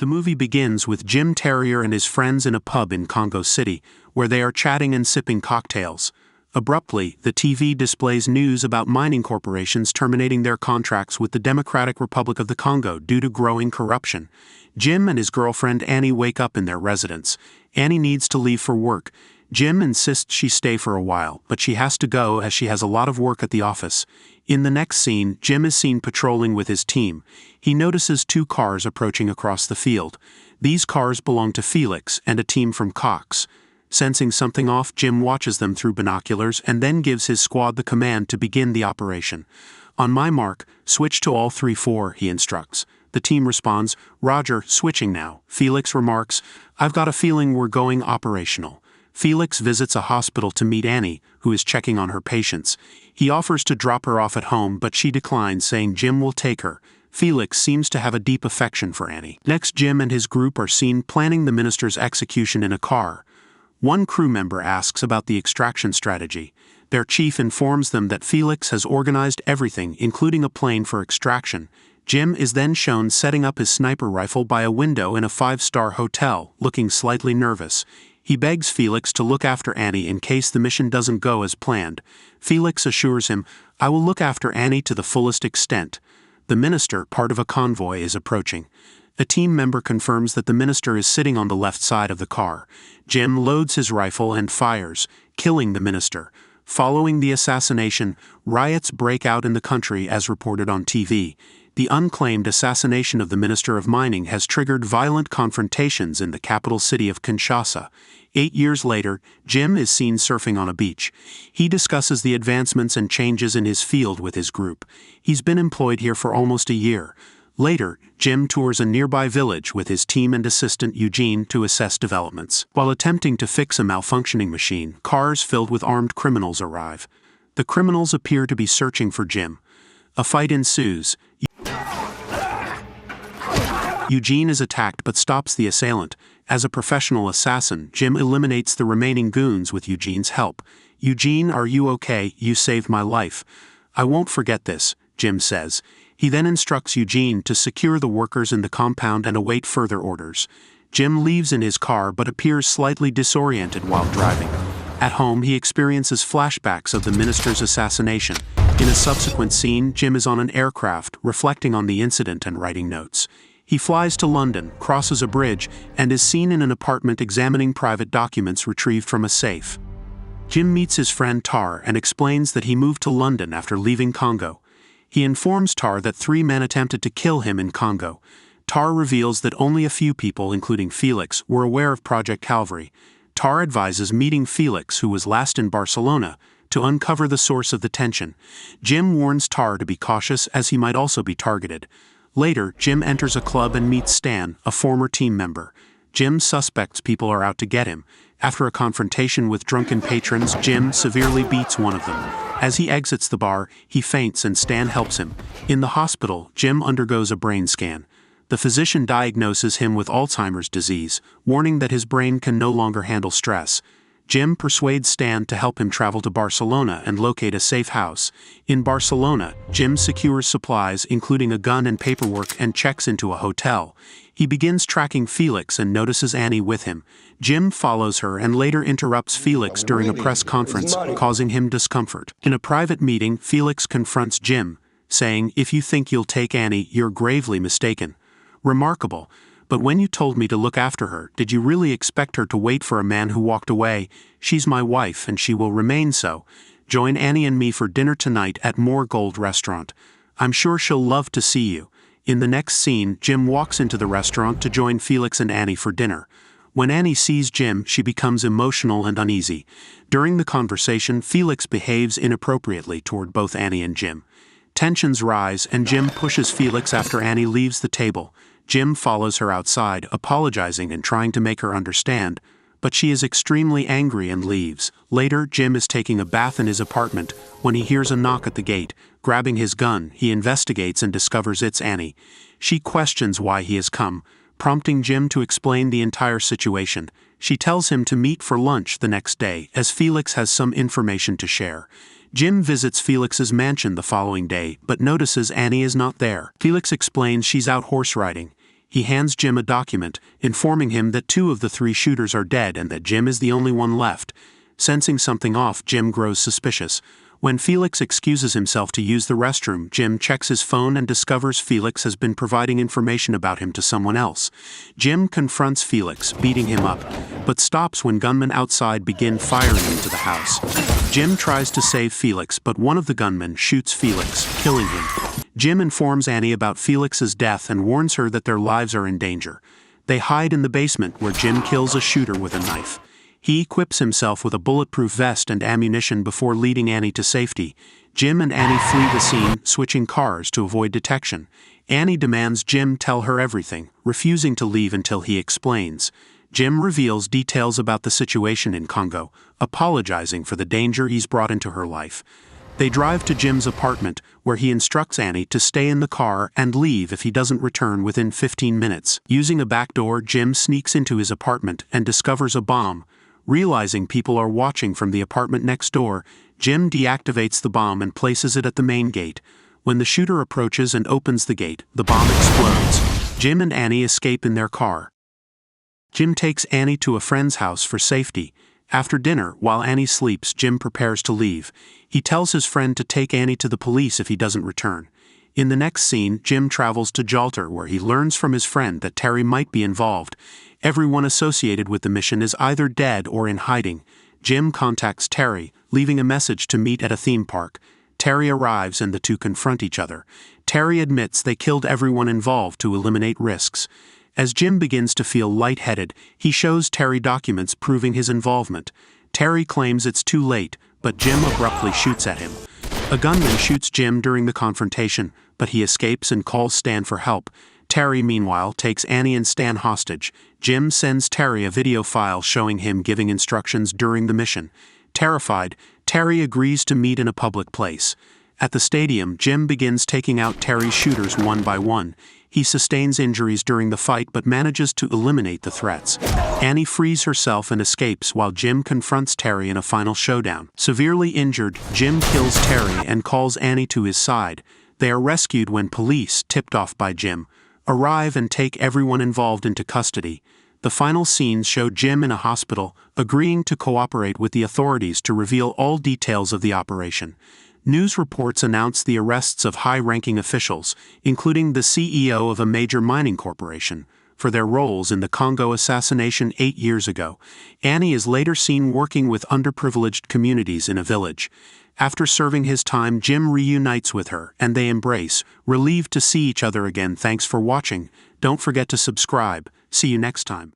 The movie begins with Jim Terrier and his friends in a pub in Congo City, where they are chatting and sipping cocktails. Abruptly, the TV displays news about mining corporations terminating their contracts with the Democratic Republic of the Congo due to growing corruption. Jim and his girlfriend Annie wake up in their residence. Annie needs to leave for work. Jim insists she stay for a while, but she has to go as she has a lot of work at the office. In the next scene, Jim is seen patrolling with his team. He notices 2 cars approaching across the field. These cars belong to Felix and a team from Cox. Sensing something off, Jim watches them through binoculars and then gives his squad the command to begin the operation. "On my mark, switch to all 3-4, he instructs. The team responds, "Roger, switching now." Felix remarks, "I've got a feeling we're going operational." Felix visits a hospital to meet Annie, who is checking on her patients. He offers to drop her off at home, but she declines, saying Jim will take her. Felix seems to have a deep affection for Annie. Next, Jim and his group are seen planning the minister's execution in a car. One crew member asks about the extraction strategy. Their chief informs them that Felix has organized everything, including a plane for extraction. Jim is then shown setting up his sniper rifle by a window in a 5-star hotel, looking slightly nervous. He begs Felix to look after Annie in case the mission doesn't go as planned. Felix assures him, "I will look after Annie to the fullest extent." The minister, part of a convoy, is approaching. A team member confirms that the minister is sitting on the left side of the car. Jim loads his rifle and fires, killing the minister. Following the assassination, riots break out in the country as reported on TV. The unclaimed assassination of the Minister of Mining has triggered violent confrontations in the capital city of Kinshasa. 8 years later, Jim is seen surfing on a beach. He discusses the advancements and changes in his field with his group. He's been employed here for almost a year. Later, Jim tours a nearby village with his team and assistant Eugene to assess developments. While attempting to fix a malfunctioning machine, cars filled with armed criminals arrive. The criminals appear to be searching for Jim. A fight ensues. Eugene is attacked but stops the assailant. As a professional assassin, Jim eliminates the remaining goons with Eugene's help. "Eugene, are you okay? You saved my life." "I won't forget this," Jim says. He then instructs Eugene to secure the workers in the compound and await further orders. Jim leaves in his car but appears slightly disoriented while driving. At home, he experiences flashbacks of the minister's assassination. In a subsequent scene, Jim is on an aircraft, reflecting on the incident and writing notes. He flies to London, crosses a bridge, and is seen in an apartment examining private documents retrieved from a safe. Jim meets his friend Tar and explains that he moved to London after leaving Congo. He informs Tar that 3 men attempted to kill him in Congo. Tar reveals that only a few people, including Felix, were aware of Project Calvary. Tar advises meeting Felix, who was last in Barcelona, to uncover the source of the tension. Jim warns Tar to be cautious as he might also be targeted. Later, Jim enters a club and meets Stan, a former team member. Jim suspects people are out to get him. After a confrontation with drunken patrons, Jim severely beats one of them. As he exits the bar, he faints and Stan helps him. In the hospital, Jim undergoes a brain scan. The physician diagnoses him with Alzheimer's disease, warning that his brain can no longer handle stress. Jim persuades Stan to help him travel to Barcelona and locate a safe house. In Barcelona, Jim secures supplies including a gun and paperwork and checks into a hotel. He begins tracking Felix and notices Annie with him. Jim follows her and later interrupts Felix during a press conference, causing him discomfort. In a private meeting, Felix confronts Jim, saying, "If you think you'll take Annie, you're gravely mistaken." Remarkable. "But when you told me to look after her, did you really expect her to wait for a man who walked away? She's my wife and she will remain so. Join Annie and me for dinner tonight at More Gold Restaurant. I'm sure she'll love to see you." In the next scene, Jim walks into the restaurant to join Felix and Annie for dinner. When Annie sees Jim, she becomes emotional and uneasy. During the conversation, Felix behaves inappropriately toward both Annie and Jim. Tensions rise and Jim pushes Felix after Annie leaves the table. Jim follows her outside, apologizing and trying to make her understand, but she is extremely angry and leaves. Later, Jim is taking a bath in his apartment when he hears a knock at the gate. Grabbing his gun, he investigates and discovers it's Annie. She questions why he has come, prompting Jim to explain the entire situation. She tells him to meet for lunch the next day, as Felix has some information to share. Jim visits Felix's mansion the following day, but notices Annie is not there. Felix explains she's out horse riding. He hands Jim a document, informing him that 2 of the 3 shooters are dead and that Jim is the only one left. Sensing something off, Jim grows suspicious. When Felix excuses himself to use the restroom, Jim checks his phone and discovers Felix has been providing information about him to someone else. Jim confronts Felix, beating him up, but stops when gunmen outside begin firing into the house. Jim tries to save Felix, but one of the gunmen shoots Felix, killing him. Jim informs Annie about Felix's death and warns her that their lives are in danger. They hide in the basement where Jim kills a shooter with a knife. He equips himself with a bulletproof vest and ammunition before leading Annie to safety. Jim and Annie flee the scene, switching cars to avoid detection. Annie demands Jim tell her everything, refusing to leave until he explains. Jim reveals details about the situation in Congo, apologizing for the danger he's brought into her life. They drive to Jim's apartment, where he instructs Annie to stay in the car and leave if he doesn't return within 15 minutes. Using a back door, Jim sneaks into his apartment and discovers a bomb. Realizing people are watching from the apartment next door, Jim deactivates the bomb and places it at the main gate. When the shooter approaches and opens the gate, the bomb explodes. Jim and Annie escape in their car. Jim takes Annie to a friend's house for safety. After dinner, while Annie sleeps, Jim prepares to leave. He tells his friend to take Annie to the police if he doesn't return. In the next scene, Jim travels to Jalter, where he learns from his friend that Terry might be involved. Everyone associated with the mission is either dead or in hiding. Jim contacts Terry, leaving a message to meet at a theme park. Terry arrives and the two confront each other. Terry admits they killed everyone involved to eliminate risks. As Jim begins to feel lightheaded, he shows Terry documents proving his involvement. Terry claims it's too late, but Jim abruptly shoots at him. A gunman shoots Jim during the confrontation, but he escapes and calls Stan for help. Terry, meanwhile, takes Annie and Stan hostage. Jim sends Terry a video file showing him giving instructions during the mission. Terrified, Terry agrees to meet in a public place. At the stadium, Jim begins taking out Terry's shooters one by one. He sustains injuries during the fight but manages to eliminate the threats. Annie frees herself and escapes while Jim confronts Terry in a final showdown. Severely injured, Jim kills Terry and calls Annie to his side. They are rescued when police, tipped off by Jim, arrive and take everyone involved into custody. The final scenes show Jim in a hospital, agreeing to cooperate with the authorities to reveal all details of the operation. News reports announce the arrests of high-ranking officials, including the CEO of a major mining corporation, for their roles in the Congo assassination 8 years ago. Annie is later seen working with underprivileged communities in a village. After serving his time, Jim reunites with her, and they embrace, relieved to see each other again. Thanks for watching. Don't forget to subscribe. See you next time.